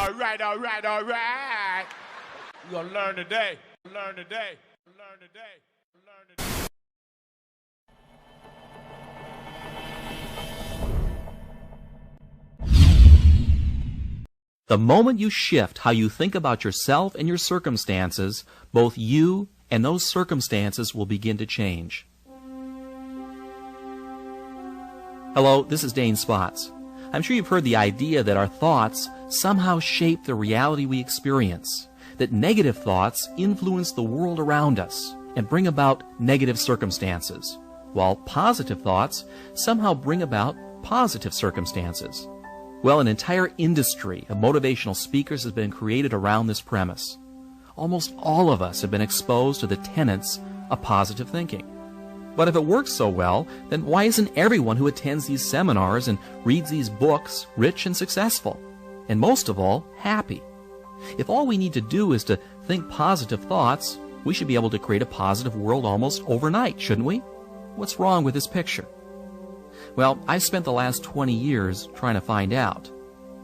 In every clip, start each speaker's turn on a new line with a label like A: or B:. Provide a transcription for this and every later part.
A: All right, all right, all right. You're gonna learn today. Learn today. Learn today. Learn today.
B: The moment you shift how you think about yourself and your circumstances, both you and those circumstances will begin to change. Hello, this is Dane Spots. I'm sure you've heard the idea that our thoughts somehow shape the reality we experience, that negative thoughts influence the world around us and bring about negative circumstances, while positive thoughts somehow bring about positive circumstances. Well, an entire industry of motivational speakers has been created around this premise. Almost all of us have been exposed to the tenets of positive thinking. But if it works so well, then why isn't everyone who attends these seminars and reads these books rich and successful? And most of all, happy? If all we need to do is to think positive thoughts, we should be able to create a positive world almost overnight, shouldn't we? What's wrong with this picture? Well, I've spent the last 20 years trying to find out.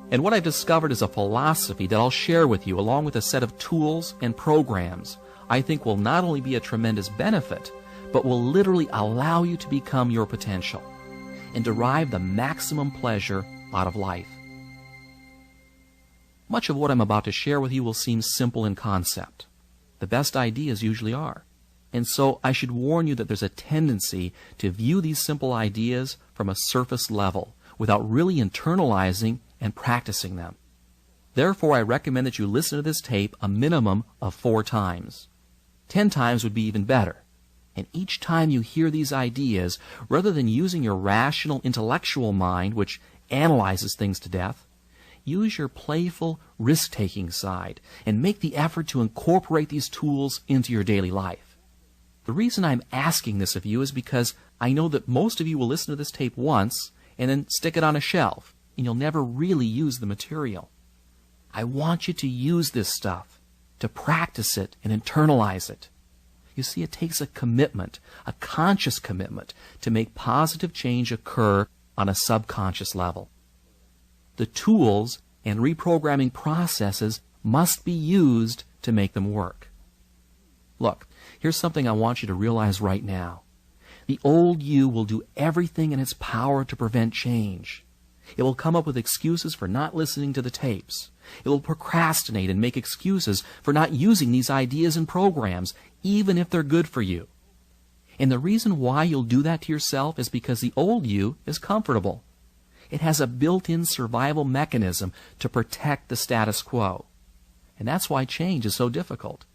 B: And what I've discovered is a philosophy that I'll share with you along with a set of tools and programs I think will not only be a tremendous benefit, but will literally allow you to become your potential and derive the maximum pleasure out of life. Much of what I'm about to share with you will seem simple in concept. The best ideas usually are. And so I should warn you that there's a tendency to view these simple ideas from a surface level without really internalizing and practicing them. Therefore, I recommend that you listen to this tape a minimum of 4 times. 10 times would be even better. And each time you hear these ideas, rather than using your rational, intellectual mind, which analyzes things to death, use your playful, risk-taking side and make the effort to incorporate these tools into your daily life. The reason I'm asking this of you is because I know that most of you will listen to this tape once and then stick it on a shelf, and you'll never really use the material. I want you to use this stuff, to practice it and internalize it. You see, it takes a commitment, a conscious commitment, to make positive change occur on a subconscious level. The tools and reprogramming processes must be used to make them work. Look, here's something I want you to realize right now. The old you will do everything in its power to prevent change. It will come up with excuses for not listening to the tapes. It will procrastinate and make excuses for not using these ideas and programs, even if they're good for you. And the reason why you'll do that to yourself is because the old you is comfortable. It has a built-in survival mechanism to protect the status quo. And that's why change is so difficult.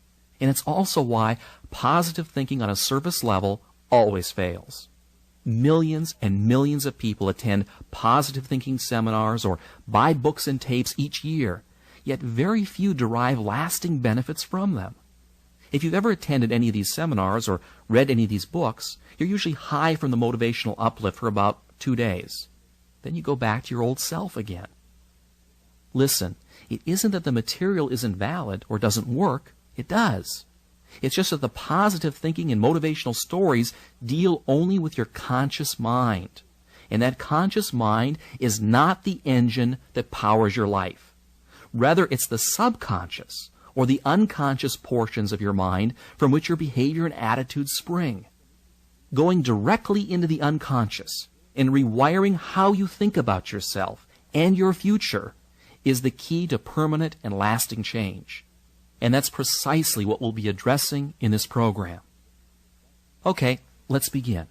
B: And it's also why positive thinking on a surface level always fails. Millions and millions of people attend positive thinking seminars or buy books and tapes each year, yet very few derive lasting benefits from them. If you've ever attended any of these seminars or read any of these books, you're usually high from the motivational uplift for about 2 days. Then you go back to your old self again. Listen, it isn't that the material isn't valid or doesn't work. It does. It's just that the positive thinking and motivational stories deal only with your conscious mind. And that conscious mind is not the engine that powers your life. Rather, it's the subconscious or the unconscious portions of your mind from which your behavior and attitudes spring. Going directly into the unconscious and rewiring how you think about yourself and your future is the key to permanent and lasting change. And that's precisely what we'll be addressing in this program. Okay, let's begin.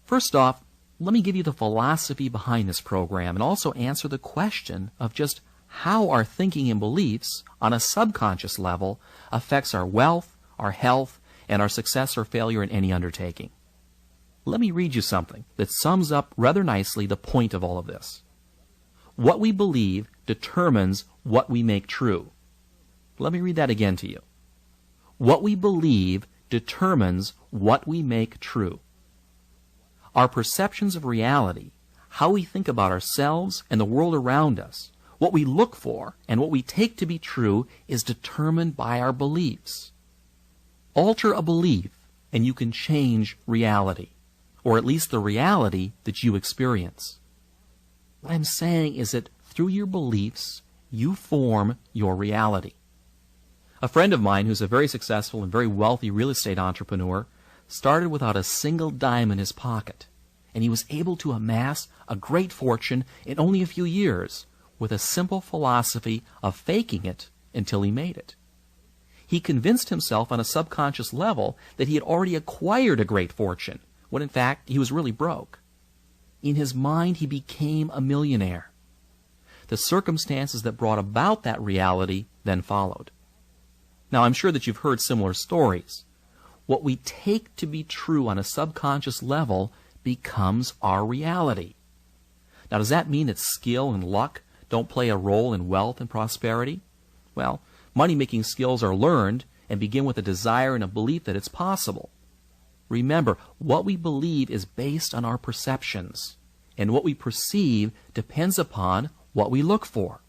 B: First off, let me give you the philosophy behind this program and also answer the question of just how our thinking and beliefs on a subconscious level affects our wealth, our health, and our success or failure in any undertaking. Let me read you something that sums up rather nicely the point of all of this. What we believe determines what we make true. Let me read that again to you. What we believe determines what we make true. Our perceptions of reality, how we think about ourselves and the world around us, what we look for and what we take to be true is determined by our beliefs. Alter a belief and you can change reality, or at least the reality that you experience. What I'm saying is that through your beliefs You form your reality. A friend of mine who's a very successful and very wealthy real estate entrepreneur started without a single dime in his pocket, and he was able to amass a great fortune in only a few years with a simple philosophy of faking it until he made it. He convinced himself on a subconscious level that he had already acquired a great fortune, when in fact he was really broke. In his mind, he became a millionaire. The circumstances that brought about that reality then followed. Now, I'm sure that you've heard similar stories. What we take to be true on a subconscious level becomes our reality. Now, does that mean that skill and luck don't play a role in wealth and prosperity? Well, money-making skills are learned and begin with a desire and a belief that it's possible. Remember, what we believe is based on our perceptions, and what we perceive depends upon what we look for.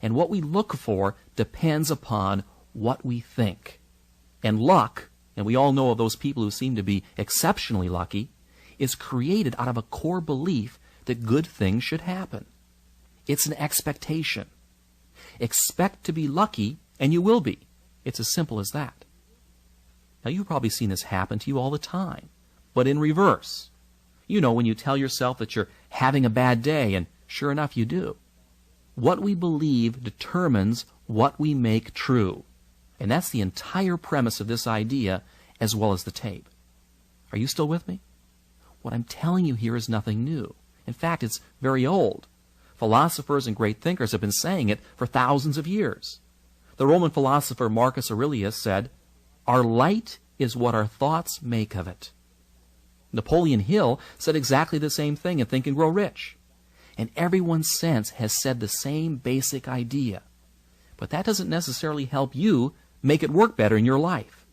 B: And what we look for depends upon what we think. And luck, and we all know of those people who seem to be exceptionally lucky, is created out of a core belief that good things should happen. It's an expectation. Expect to be lucky, and you will be. It's as simple as that. Now, you've probably seen this happen to you all the time, but in reverse. You know, when you tell yourself that you're having a bad day, and sure enough, you do. What we believe determines what we make true. And that's the entire premise of this idea, as well as the tape. Are you still with me? What I'm telling you here is nothing new. In fact, it's very old. Philosophers and great thinkers have been saying it for thousands of years. The Roman philosopher Marcus Aurelius said, "Our light is what our thoughts make of it." Napoleon Hill said exactly the same thing in Think and Grow Rich. And everyone since has said the same basic idea. But that doesn't necessarily help you make it work better in your life.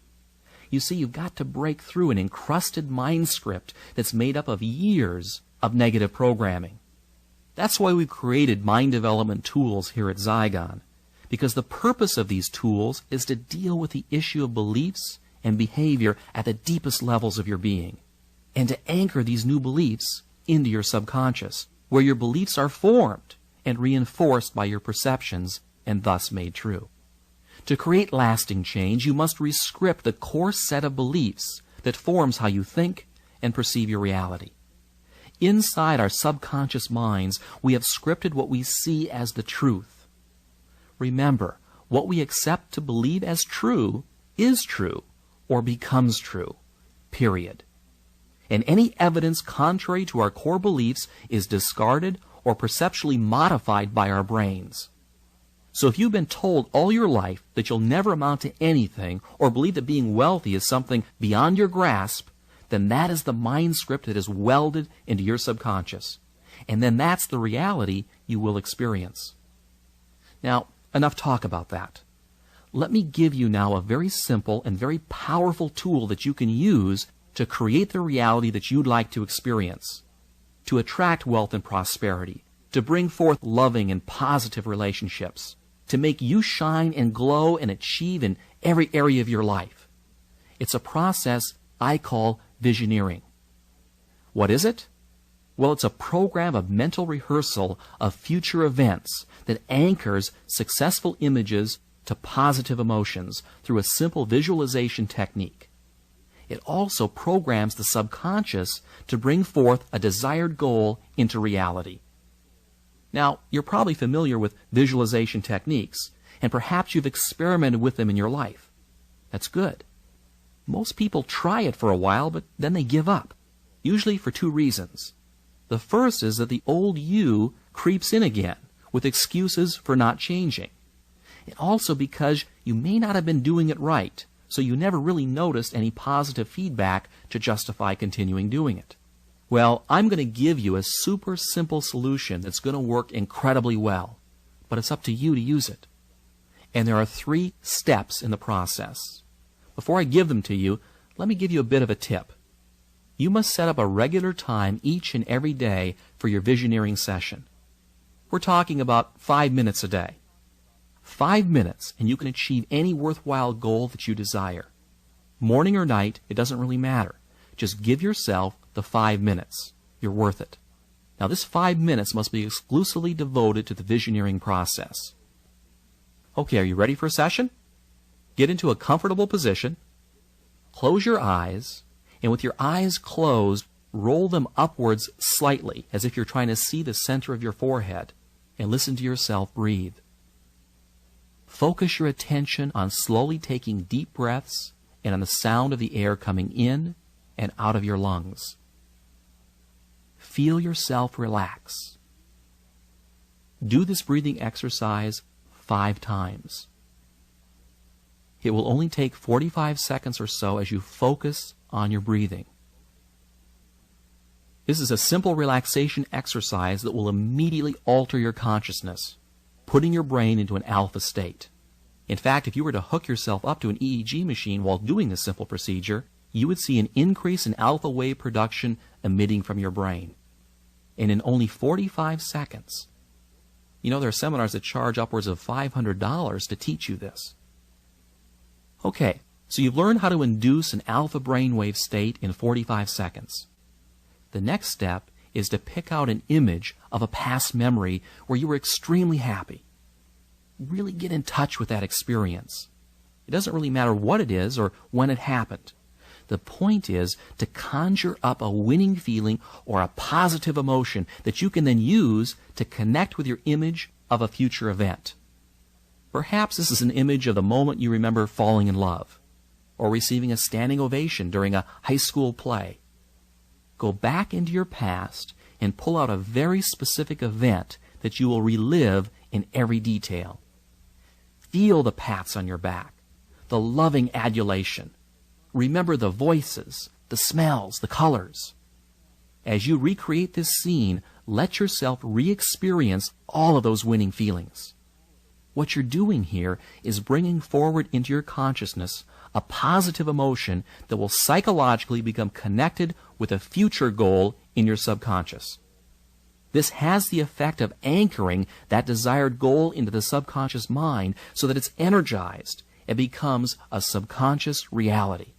B: You see, you've got to break through an encrusted mind script that's made up of years of negative programming. That's why we've created mind development tools here at Zygon, because the purpose of these tools is to deal with the issue of beliefs and behavior at the deepest levels of your being, and to anchor these new beliefs into your subconscious, where your beliefs are formed and reinforced by your perceptions and thus made true. To create lasting change, you must rescript the core set of beliefs that forms how you think and perceive your reality. Inside our subconscious minds, we have scripted what we see as the truth. Remember, what we accept to believe as true is true or becomes true, period. And any evidence contrary to our core beliefs is discarded or perceptually modified by our brains. So if you've been told all your life that you'll never amount to anything, or believe that being wealthy is something beyond your grasp, then that is the mind script that is welded into your subconscious. And then that's the reality you will experience. Now, enough talk about that. Let me give you now a very simple and very powerful tool that you can use to create the reality that you'd like to experience, to attract wealth and prosperity, to bring forth loving and positive relationships, to make you shine and glow and achieve in every area of your life. It's a process I call visioneering. What is it? Well, it's a program of mental rehearsal of future events that anchors successful images to positive emotions through a simple visualization technique. It also programs the subconscious to bring forth a desired goal into reality. Now, you're probably familiar with visualization techniques, and perhaps you've experimented with them in your life. That's good. Most people try it for a while, but then they give up, usually for two reasons. The first is that the old you creeps in again with excuses for not changing. And also because you may not have been doing it right, so you never really noticed any positive feedback to justify continuing doing it. Well, I'm going to give you a super simple solution that's going to work incredibly well, but it's up to you to use it. And there are 3 steps in the process. Before I give them to you, let me give you a bit of a tip. You must set up a regular time each and every day for your visioneering session. We're talking about 5 minutes a day. 5 minutes, and you can achieve any worthwhile goal that you desire. Morning or night, it doesn't really matter. Just give yourself the 5 minutes. You're worth it. Now this 5 minutes must be exclusively devoted to the visioneering process. Okay, are you ready for a session? Get into a comfortable position, close your eyes, and with your eyes closed, roll them upwards slightly, as if you're trying to see the center of your forehead, and listen to yourself breathe. Focus your attention on slowly taking deep breaths and on the sound of the air coming in and out of your lungs. Feel yourself relax. Do this breathing exercise 5 times. It will only take 45 seconds or so as you focus on your breathing. This is a simple relaxation exercise that will immediately alter your consciousness, putting your brain into an alpha state. In fact, if you were to hook yourself up to an EEG machine while doing this simple procedure, you would see an increase in alpha wave production emitting from your brain. And in only 45 seconds. You know, there are seminars that charge upwards of $500 to teach you this. Okay, so you've learned how to induce an alpha brainwave state in 45 seconds. The next step is to pick out an image of a past memory where you were extremely happy. Really get in touch with that experience. It doesn't really matter what it is or when it happened. The point is to conjure up a winning feeling or a positive emotion that you can then use to connect with your image of a future event. Perhaps this is an image of the moment you remember falling in love, or receiving a standing ovation during a high school play. Go back into your past and pull out a very specific event that you will relive in every detail. Feel the pats on your back, the loving adulation. Remember the voices, the smells, the colors. As you recreate this scene, let yourself re-experience all of those winning feelings. What you're doing here is bringing forward into your consciousness a positive emotion that will psychologically become connected with a future goal in your subconscious. This has the effect of anchoring that desired goal into the subconscious mind so that it's energized and becomes a subconscious reality.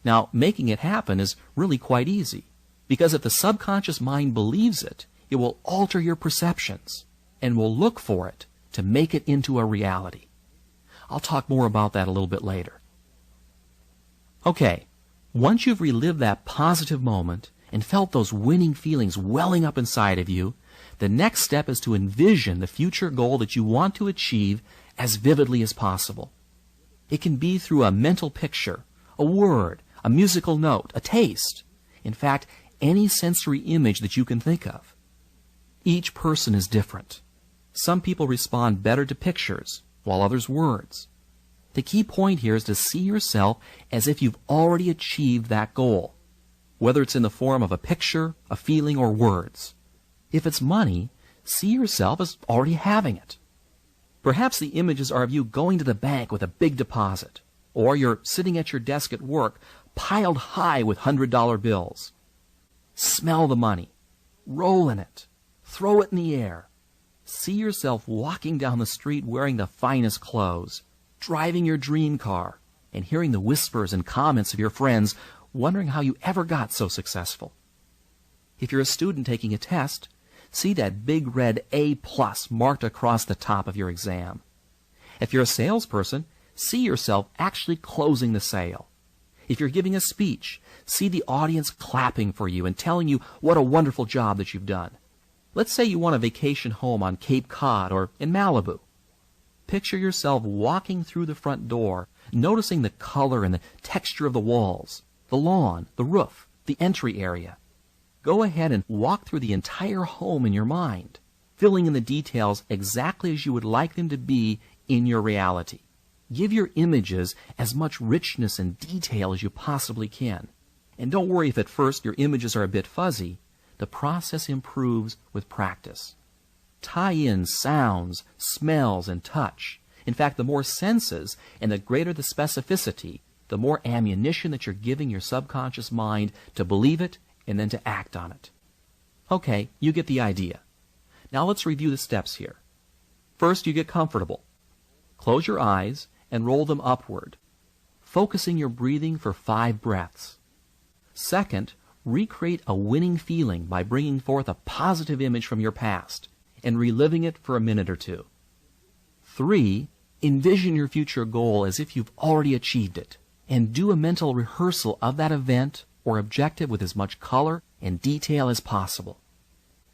B: Now, making it happen is really quite easy, because if the subconscious mind believes it, it will alter your perceptions and will look for it to make it into a reality. I'll talk more about that a little bit later. Okay, once you've relived that positive moment and felt those winning feelings welling up inside of you, the next step is to envision the future goal that you want to achieve as vividly as possible. It can be through a mental picture, a word, a musical note, a taste. In fact, any sensory image that you can think of. Each person is different. Some people respond better to pictures, while others words. The key point here is to see yourself as if you've already achieved that goal, whether it's in the form of a picture, a feeling, or words. If it's money, see yourself as already having it. Perhaps the images are of you going to the bank with a big deposit, or you're sitting at your desk at work, piled high with $100 bills. Smell the money, roll in it, throw it in the air. See yourself walking down the street wearing the finest clothes, driving your dream car, and hearing the whispers and comments of your friends, wondering how you ever got so successful. If you're a student taking a test, see that big red A+ marked across the top of your exam. If you're a salesperson, see yourself actually closing the sale. If you're giving a speech, see the audience clapping for you and telling you what a wonderful job that you've done. Let's say you want a vacation home on Cape Cod or in Malibu. Picture yourself walking through the front door, noticing the color and the texture of the walls, the lawn, the roof, the entry area. Go ahead and walk through the entire home in your mind, filling in the details exactly as you would like them to be in your reality. Give your images as much richness and detail as you possibly can. And don't worry if at first your images are a bit fuzzy. The process improves with practice. Tie in sounds, smells, and touch. In fact, the more senses and the greater the specificity, the more ammunition that you're giving your subconscious mind to believe it and then to act on it. Okay, you get the idea. Now let's review the steps here. First, you get comfortable. Close your eyes and roll them upward, focusing your breathing for 5 breaths. Second, Recreate a winning feeling by bringing forth a positive image from your past and reliving it for a minute or two. 3. Envision your future goal as if you've already achieved it, and do a mental rehearsal of that event or objective with as much color and detail as possible.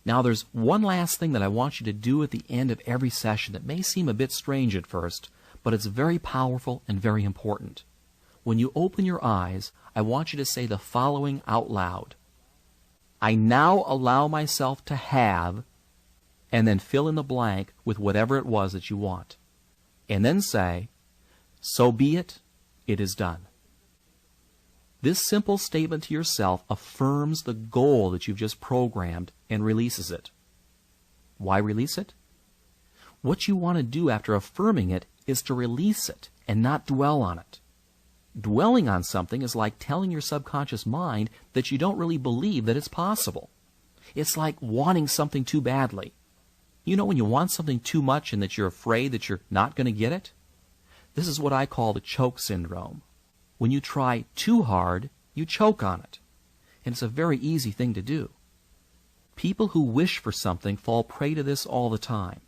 B: Now there's one last thing that I want you to do at the end of every session that may seem a bit strange at first, but it's very powerful and very important. When you open your eyes, I want you to say the following out loud. I now allow myself to have, and then fill in the blank with whatever it was that you want. And then say, so be it, it is done. This simple statement to yourself affirms the goal that you've just programmed and releases it. Why release it? What you want to do after affirming it is to release it and not dwell on it. Dwelling on something is like telling your subconscious mind that you don't really believe that it's possible. It's like wanting something too badly. You know when you want something too much and that you're afraid that you're not going to get it? This is what I call the choke syndrome. When you try too hard, you choke on it. And it's a very easy thing to do. People who wish for something fall prey to this all the time.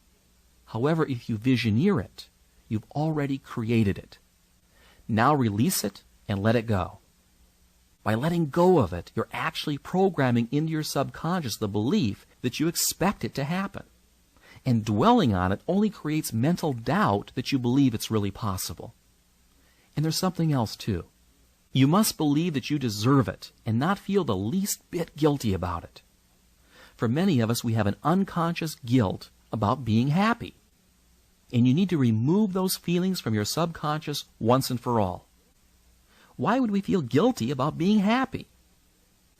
B: However, if you visioneer it, you've already created it. Now release it and let it go. By letting go of it, you're actually programming into your subconscious the belief that you expect it to happen. And dwelling on it only creates mental doubt that you believe it's really possible. And there's something else too. You must believe that you deserve it and not feel the least bit guilty about it. For many of us, we have an unconscious guilt about being happy. And you need to remove those feelings from your subconscious once and for all. Why would we feel guilty about being happy?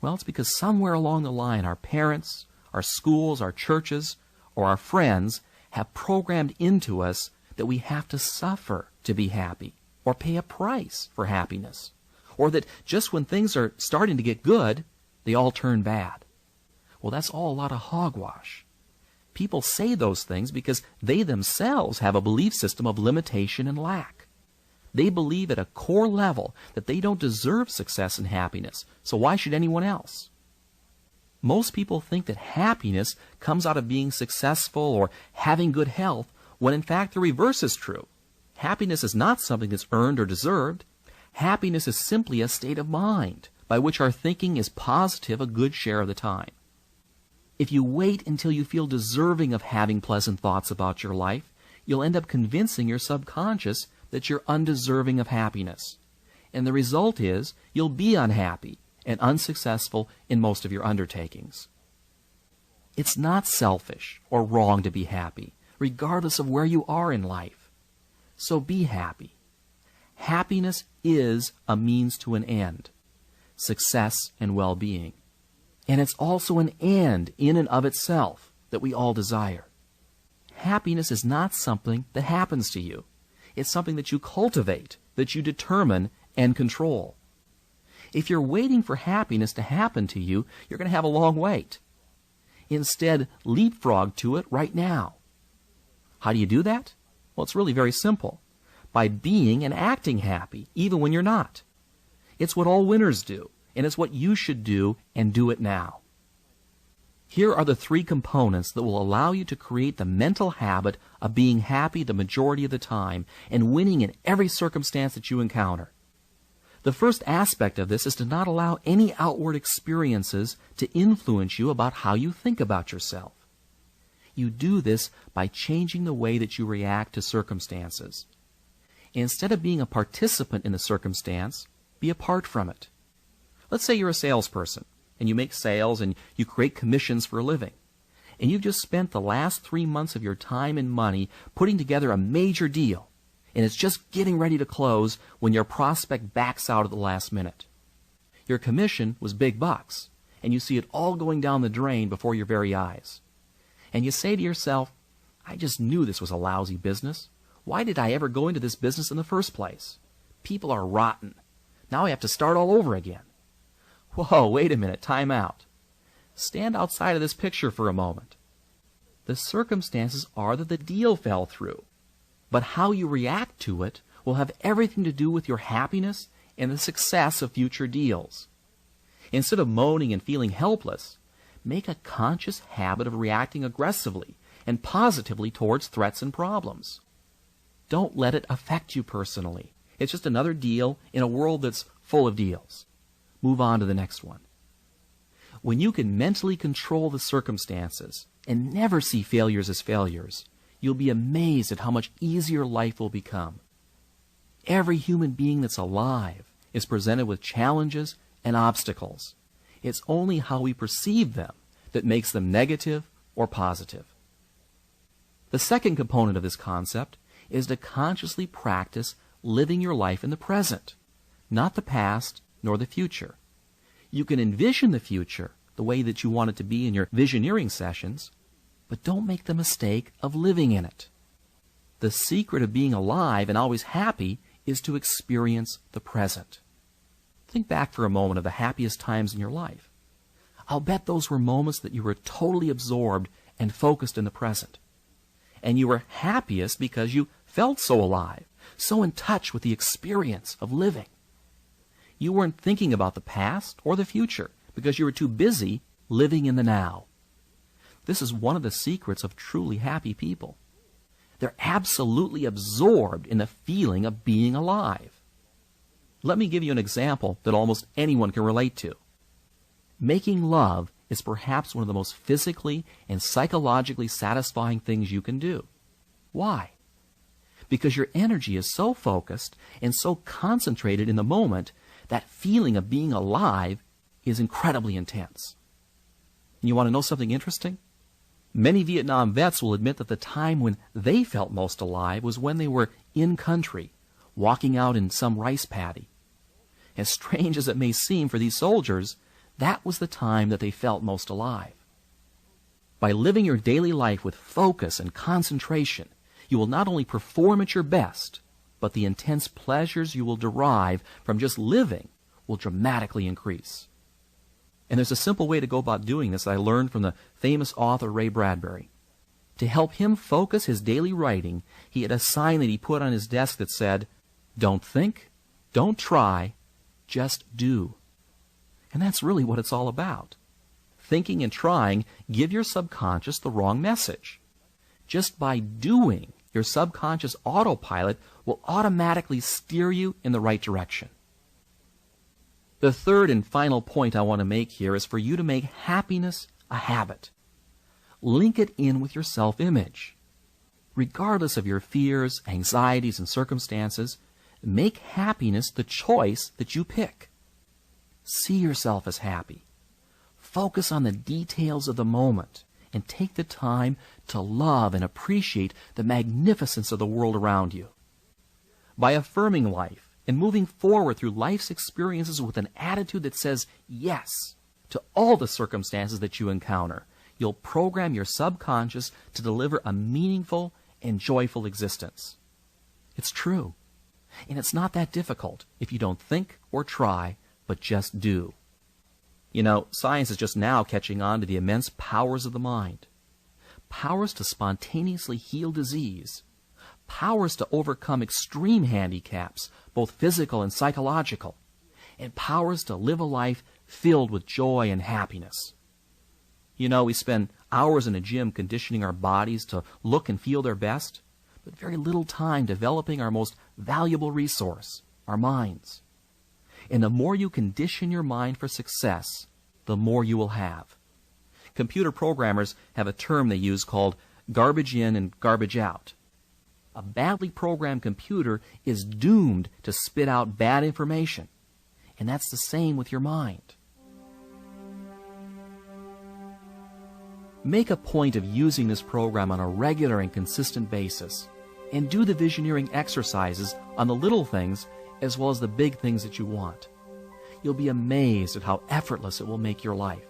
B: Well, it's because somewhere along the line, our parents, our schools, our churches, or our friends have programmed into us that we have to suffer to be happy, or pay a price for happiness, or that just when things are starting to get good, they all turn bad. Well, that's all a lot of hogwash. People say those things because they themselves have a belief system of limitation and lack. They believe at a core level that they don't deserve success and happiness, so why should anyone else? Most people think that happiness comes out of being successful or having good health, when in fact the reverse is true. Happiness is not something that's earned or deserved. Happiness is simply a state of mind by which our thinking is positive a good share of the time. If you wait until you feel deserving of having pleasant thoughts about your life, you'll end up convincing your subconscious that you're undeserving of happiness. And the result is you'll be unhappy and unsuccessful in most of your undertakings. It's not selfish or wrong to be happy, regardless of where you are in life. So be happy. Happiness is a means to an end, success and well-being. And it's also an end in and of itself that we all desire. Happiness is not something that happens to you. It's something that you cultivate, that you determine and control. If you're waiting for happiness to happen to you, you're going to have a long wait. Instead, leapfrog to it right now. How do you do that? Well, it's really very simple. By being and acting happy, even when you're not. It's what all winners do, and it's what you should do, and do it now. Here are the 3 components that will allow you to create the mental habit of being happy the majority of the time and winning in every circumstance that you encounter. The first aspect of this is to not allow any outward experiences to influence you about how you think about yourself. You do this by changing the way that you react to circumstances. Instead of being a participant in the circumstance, be apart from it. Let's say you're a salesperson, and you make sales and you create commissions for a living. And you've just spent the last 3 months of your time and money putting together a major deal. And it's just getting ready to close when your prospect backs out at the last minute. Your commission was big bucks, and you see it all going down the drain before your very eyes. And you say to yourself, I just knew this was a lousy business. Why did I ever go into this business in the first place? People are rotten. Now I have to start all over again. Whoa, wait a minute, time out. Stand outside of this picture for a moment. The circumstances are that the deal fell through. But how you react to it will have everything to do with your happiness and the success of future deals. Instead of moaning and feeling helpless, make a conscious habit of reacting aggressively and positively towards threats and problems. Don't let it affect you personally. It's just another deal in a world that's full of deals. Move on to the next one. When you can mentally control the circumstances and never see failures as failures, you'll be amazed at how much easier life will become. Every human being that's alive is presented with challenges and obstacles. It's only how we perceive them that makes them negative or positive. The second component of this concept is to consciously practice living your life in the present, not the past nor the future. You can envision the future the way that you want it to be in your visioneering sessions, but don't make the mistake of living in it. The secret of being alive and always happy is to experience the present. Think back for a moment of the happiest times in your life. I'll bet those were moments that you were totally absorbed and focused in the present. And you were happiest because you felt so alive, so in touch with the experience of living. You weren't thinking about the past or the future because you were too busy living in the now. This is one of the secrets of truly happy people. They're absolutely absorbed in the feeling of being alive. Let me give you an example that almost anyone can relate to. Making love is perhaps one of the most physically and psychologically satisfying things you can do. Why? Because your energy is so focused and so concentrated in the moment, that feeling of being alive is incredibly intense. And you want to know something interesting? Many Vietnam vets will admit that the time when they felt most alive was when they were in country, walking out in some rice paddy. As strange as it may seem for these soldiers, that was the time that they felt most alive. By living your daily life with focus and concentration, you will not only perform at your best, but the intense pleasures you will derive from just living will dramatically increase. And there's a simple way to go about doing this that I learned from the famous author Ray Bradbury. To help him focus his daily writing, he had a sign that he put on his desk that said, "Don't think, don't try, just do." And that's really what it's all about. Thinking and trying give your subconscious the wrong message. Just by doing, your subconscious autopilot will automatically steer you in the right direction. The third and final point I want to make here is for you to make happiness a habit. Link it in with your self-image. Regardless of your fears, anxieties, and circumstances, make happiness the choice that you pick. See yourself as happy. Focus on the details of the moment and take the time to love and appreciate the magnificence of the world around you. By affirming life and moving forward through life's experiences with an attitude that says yes to all the circumstances that you encounter, you'll program your subconscious to deliver a meaningful and joyful existence. It's true. And it's not that difficult if you don't think or try, but just do. You know, science is just now catching on to the immense powers of the mind. Powers to spontaneously heal disease. Powers to overcome extreme handicaps, both physical and psychological. And powers to live a life filled with joy and happiness. You know, we spend hours in a gym conditioning our bodies to look and feel their best, but very little time developing our most valuable resource, our minds. And the more you condition your mind for success, the more you will have. Computer programmers have a term they use called garbage in and garbage out. A badly programmed computer is doomed to spit out bad information. And that's the same with your mind. Make a point of using this program on a regular and consistent basis, and do the visioneering exercises on the little things as well as the big things that you want. You'll be amazed at how effortless it will make your life.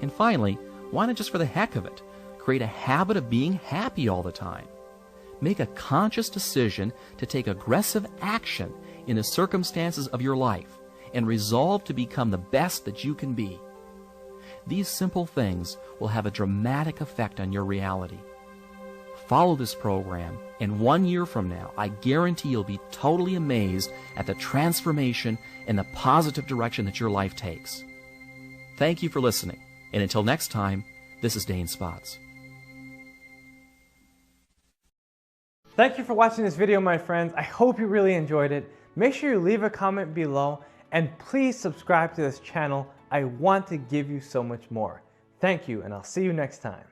B: And finally, why not just for the heck of it, create a habit of being happy all the time? Make a conscious decision to take aggressive action in the circumstances of your life and resolve to become the best that you can be. These simple things will have a dramatic effect on your reality. Follow this program, and 1 year from now, I guarantee you'll be totally amazed at the transformation and the positive direction that your life takes. Thank you for listening, and until next time, this is Dane Spots.
C: Thank you for watching this video, my friends. I hope you really enjoyed it. Make sure you leave a comment below, and please subscribe to this channel. I want to give you so much more. Thank you, and I'll see you next time.